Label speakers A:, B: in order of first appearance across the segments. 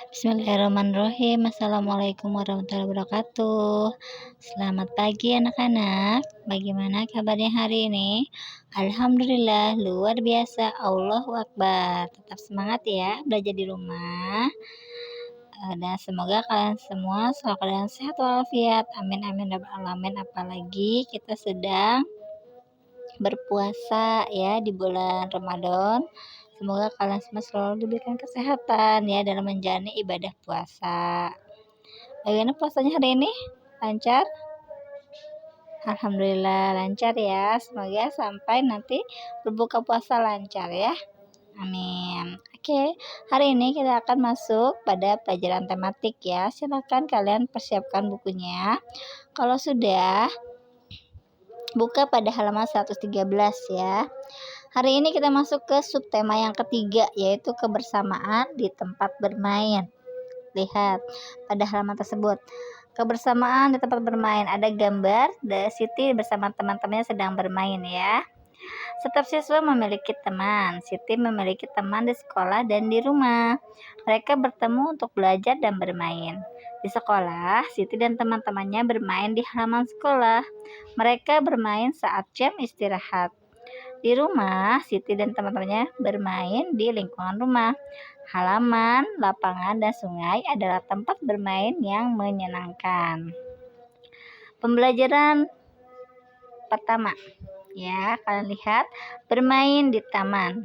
A: Bismillahirrahmanirrahim. Assalamualaikum warahmatullahi wabarakatuh. Selamat pagi anak-anak. Bagaimana kabarnya hari ini? Alhamdulillah luar biasa. Allahu Akbar. Tetap semangat ya belajar di rumah. Dan semoga kalian semua selalu keadaan sehat walafiat. Amin amin rabbal alamin. Apalagi kita sedang berpuasa ya di bulan Ramadan. Semoga kalian semua selalu diberikan kesehatan ya dalam menjalani ibadah puasa. Bagaimana puasanya hari ini? Lancar? Alhamdulillah lancar ya. Semoga sampai nanti berbuka puasa lancar ya. Amin. Oke, hari ini kita akan masuk pada pelajaran tematik ya. Silakan kalian persiapkan bukunya. Kalau sudah, buka pada halaman 113 ya. Hari ini kita masuk ke subtema yang ketiga, yaitu kebersamaan di tempat bermain. Lihat pada halaman tersebut. Kebersamaan di tempat bermain. Ada gambar Siti bersama teman-temannya sedang bermain ya. Setiap siswa memiliki teman. Siti memiliki teman di sekolah dan di rumah. Mereka bertemu untuk belajar dan bermain. Di sekolah, Siti dan teman-temannya bermain di halaman sekolah. Mereka bermain saat jam istirahat. Di rumah, Siti dan teman-temannya bermain di lingkungan rumah. Halaman, lapangan, dan sungai adalah tempat bermain yang menyenangkan. Pembelajaran pertama, ya, kalian lihat bermain di taman.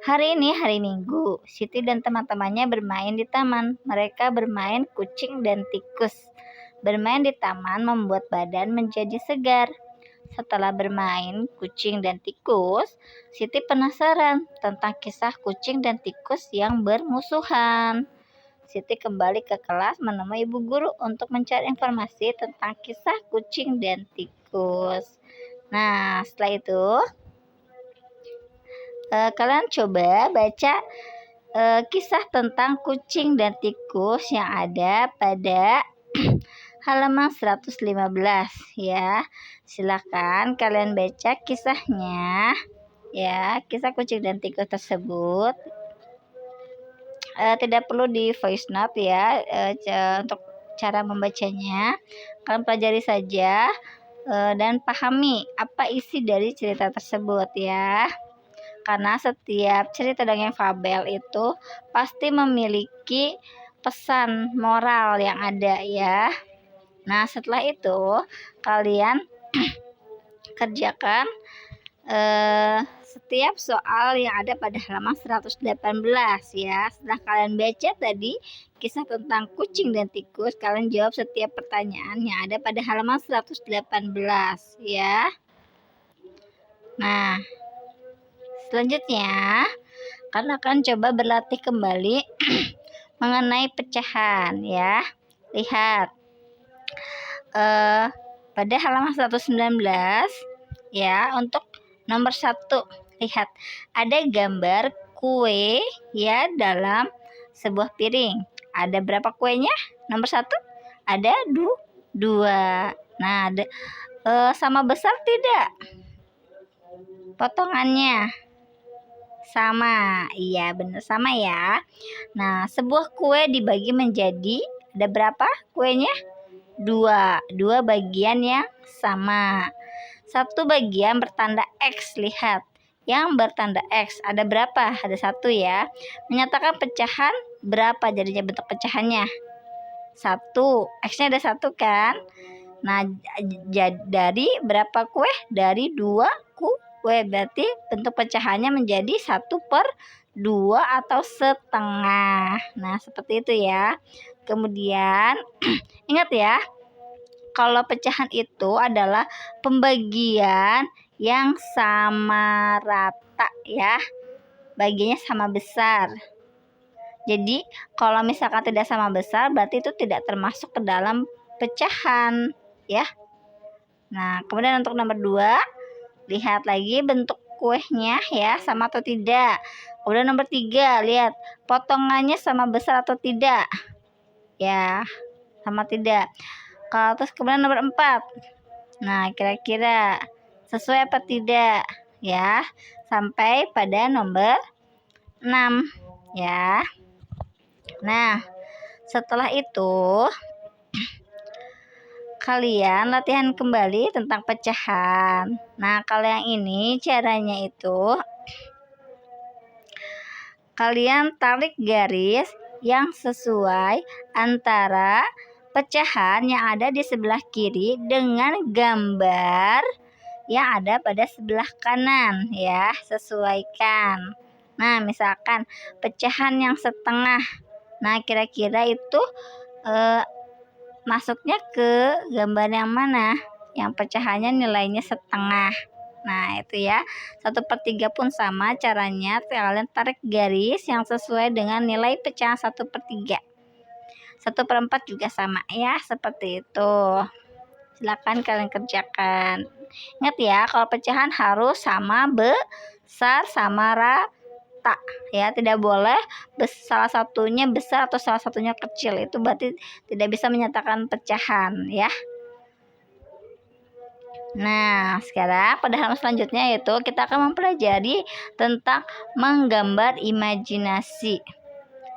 A: Hari ini hari Minggu, Siti dan teman-temannya bermain di taman. Mereka bermain kucing dan tikus. Bermain di taman membuat badan menjadi segar. Setelah bermain kucing dan tikus, Siti penasaran tentang kisah kucing dan tikus yang bermusuhan. Siti kembali ke kelas menemui ibu guru untuk mencari informasi tentang kisah kucing dan tikus. Nah, setelah itu kalian coba baca kisah tentang kucing dan tikus yang ada pada halaman 115 ya. Silakan kalian baca kisahnya ya, kisah kucing dan tikus tersebut. Tidak perlu di voice note ya. Untuk cara membacanya kalian pelajari saja dan pahami apa isi dari cerita tersebut ya. Karena setiap cerita dongeng fabel itu pasti memiliki pesan moral yang ada ya. Nah, setelah itu kalian kerjakan setiap soal yang ada pada halaman 118 ya. Setelah kalian baca tadi kisah tentang kucing dan tikus, kalian jawab setiap pertanyaan yang ada pada halaman 118 ya. Nah, selanjutnya kalian akan coba berlatih kembali mengenai pecahan ya. Lihat pada halaman 119 ya, untuk nomor 1 lihat ada gambar kue ya dalam sebuah piring. Ada berapa kuenya? Nomor 1 ada 2. Nah, sama besar tidak potongannya? Sama. Iya, benar sama ya. Nah, sebuah kue dibagi menjadi ada berapa kuenya? 2 bagian yang sama. 1 bagian bertanda X. Lihat yang bertanda X ada berapa? Ada 1 ya. Menyatakan pecahan berapa jadinya bentuk pecahannya? 1. X-nya ada 1 kan. Nah, dari berapa kue? Dari 2 kue. Berarti bentuk pecahannya menjadi 1/2 atau setengah. Nah, seperti itu ya. Kemudian ingat ya, kalau pecahan itu adalah pembagian yang sama rata ya. Bagiannya sama besar. Jadi kalau misalkan tidak sama besar, berarti itu tidak termasuk ke dalam pecahan ya. Nah, kemudian untuk nomor 2, lihat lagi bentuk kuenya ya, sama atau tidak. Kemudian nomor 3, lihat potongannya sama besar atau tidak ya, sama tidak. Kalau terus kemudian nomor 4, nah kira-kira sesuai apa tidak ya, sampai pada nomor 6 ya. Nah, Setelah itu kalian latihan kembali tentang pecahan. Nah, kalau yang ini caranya itu kalian tarik garis yang sesuai antara pecahan yang ada di sebelah kiri dengan gambar yang ada pada sebelah kanan ya, sesuaikan. Nah, misalkan pecahan yang setengah. Nah, kira-kira itu masuknya ke gambar yang mana? Yang pecahannya nilainya setengah. Nah, itu ya. 1/3 pun sama caranya. Kalian tarik garis yang sesuai dengan nilai pecahan 1/3. 1/4 juga sama ya, seperti itu. Silakan kalian kerjakan. Ingat ya, kalau pecahan harus sama besar sama rata ya, tidak boleh salah satunya besar atau salah satunya kecil, itu berarti tidak bisa menyatakan pecahan ya. Nah, sekarang pada halaman selanjutnya yaitu kita akan mempelajari tentang menggambar imajinasi.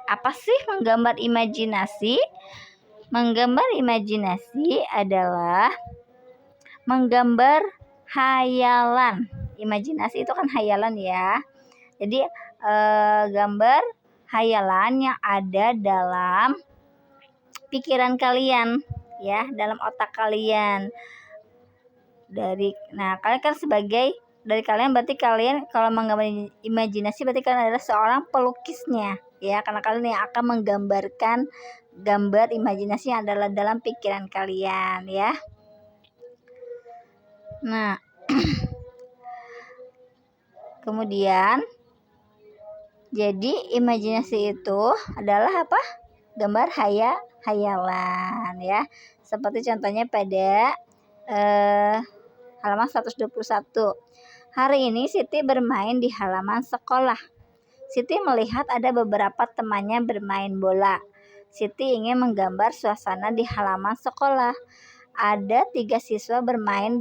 A: Apa sih menggambar imajinasi? Menggambar imajinasi adalah menggambar hayalan. Imajinasi itu kan hayalan ya. Jadi gambar hayalan yang ada dalam pikiran kalian ya, dalam otak kalian. Kalian kan sebagai dari kalian berarti kalian kalau menggambar imajinasi berarti kalian adalah seorang pelukisnya ya, karena kalian yang akan menggambarkan gambar imajinasi yang adalah dalam pikiran kalian ya. Nah, kemudian jadi imajinasi itu adalah apa? Gambar hayalan ya. Seperti contohnya pada halaman 121. Hari ini Siti bermain di halaman sekolah. Siti melihat ada beberapa temannya bermain bola. Siti ingin menggambar suasana di halaman sekolah. Ada 3 siswa bermain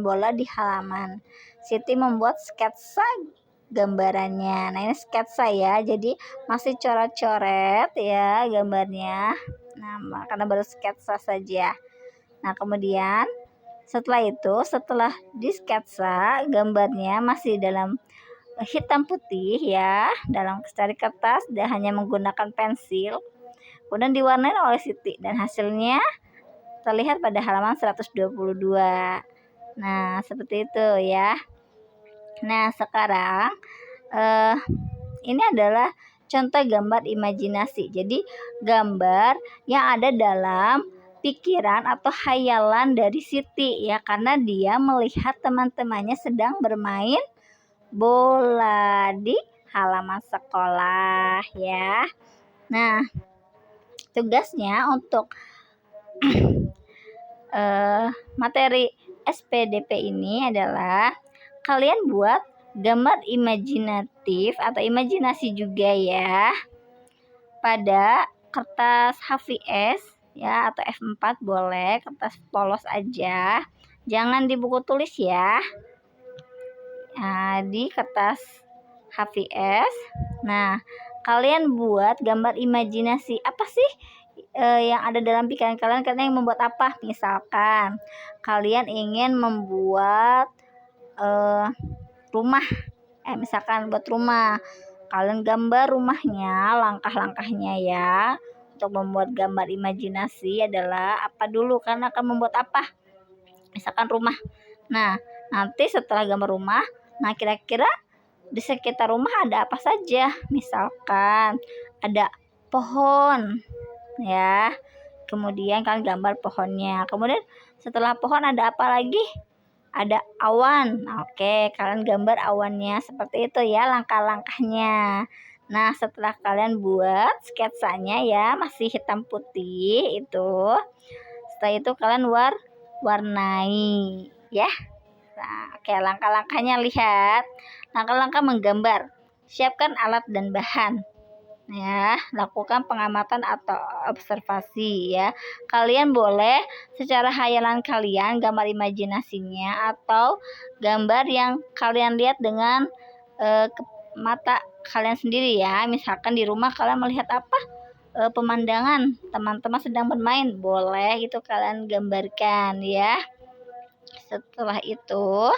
A: bola di halaman. Siti membuat sketsa gambarannya. Nah, ini sketsa ya, jadi masih coret-coret ya gambarnya. Nah, karena baru sketsa saja. Nah, kemudian setelah di sketsa gambarnya masih dalam hitam putih ya, dalam secari kertas dan hanya menggunakan pensil. Kemudian diwarnai oleh Siti dan hasilnya terlihat pada halaman 122. Nah, seperti itu ya. Nah, sekarang ini adalah contoh gambar imajinasi. Jadi, gambar yang ada dalam pikiran atau hayalan dari Siti ya, karena dia melihat teman-temannya sedang bermain bola di halaman sekolah ya. Nah, tugasnya untuk materi SPDP ini adalah kalian buat gambar imajinatif atau imajinasi juga ya pada kertas HVS ya, atau F4 boleh, kertas polos aja, jangan di buku tulis ya. Nah, di kertas HVS. Nah, kalian buat gambar imajinasi apa sih yang ada dalam pikiran kalian. Kalian yang membuat apa? Misalkan kalian ingin membuat rumah, misalkan buat rumah, kalian gambar rumahnya, langkah-langkahnya ya. Untuk membuat gambar imajinasi adalah apa dulu, karena akan membuat apa, misalkan rumah. Nah, nanti setelah gambar rumah, nah kira-kira di sekitar rumah ada apa saja. Misalkan ada pohon ya, kemudian kalian gambar pohonnya. Kemudian setelah pohon ada apa lagi? Ada awan. Oke, kalian gambar awannya seperti itu ya, langkah-langkahnya. Nah, setelah kalian buat sketsanya ya, masih hitam putih itu. Setelah itu kalian warnai ya. Nah, oke, langkah-langkahnya lihat. Langkah-langkah menggambar. Siapkan alat dan bahan. Ya, lakukan pengamatan atau observasi ya. Kalian boleh secara hayalan kalian gambar imajinasinya atau gambar yang kalian lihat dengan mata kalian sendiri ya. Misalkan di rumah kalian melihat apa? pemandangan teman-teman sedang bermain, boleh gitu kalian gambarkan ya. Setelah itu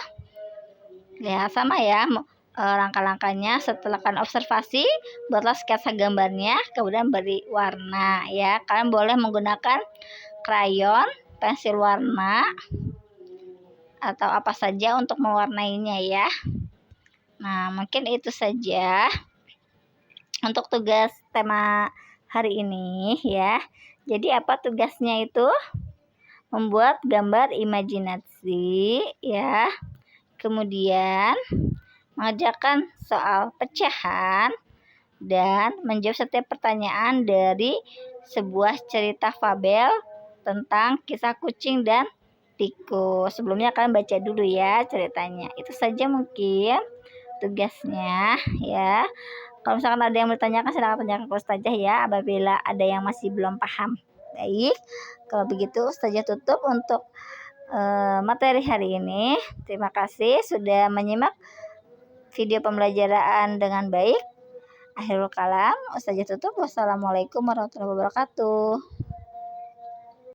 A: ya sama ya, langkah-langkahnya. Setelah kalian observasi, buatlah sketsa gambarnya, kemudian beri warna ya. Kalian boleh menggunakan krayon, pensil warna, atau apa saja untuk mewarnainya ya. Nah, mungkin itu saja untuk tugas tema hari ini ya. Jadi apa tugasnya itu? Membuat gambar imajinasi ya. Kemudian mengerjakan soal pecahan dan menjawab setiap pertanyaan dari sebuah cerita fabel tentang kisah kucing dan tikus. Sebelumnya kalian baca dulu ya ceritanya. Itu saja mungkin tugasnya ya. Kalau misalkan ada yang bertanyakan, silakan tanyakan ke Ustazah ya apabila ada yang masih belum paham. Baik, kalau begitu Ustazah tutup untuk materi hari ini. Terima kasih sudah menyimak video pembelajaran dengan baik. Akhirul kalam, Ustazah tutup. Wassalamualaikum warahmatullahi wabarakatuh.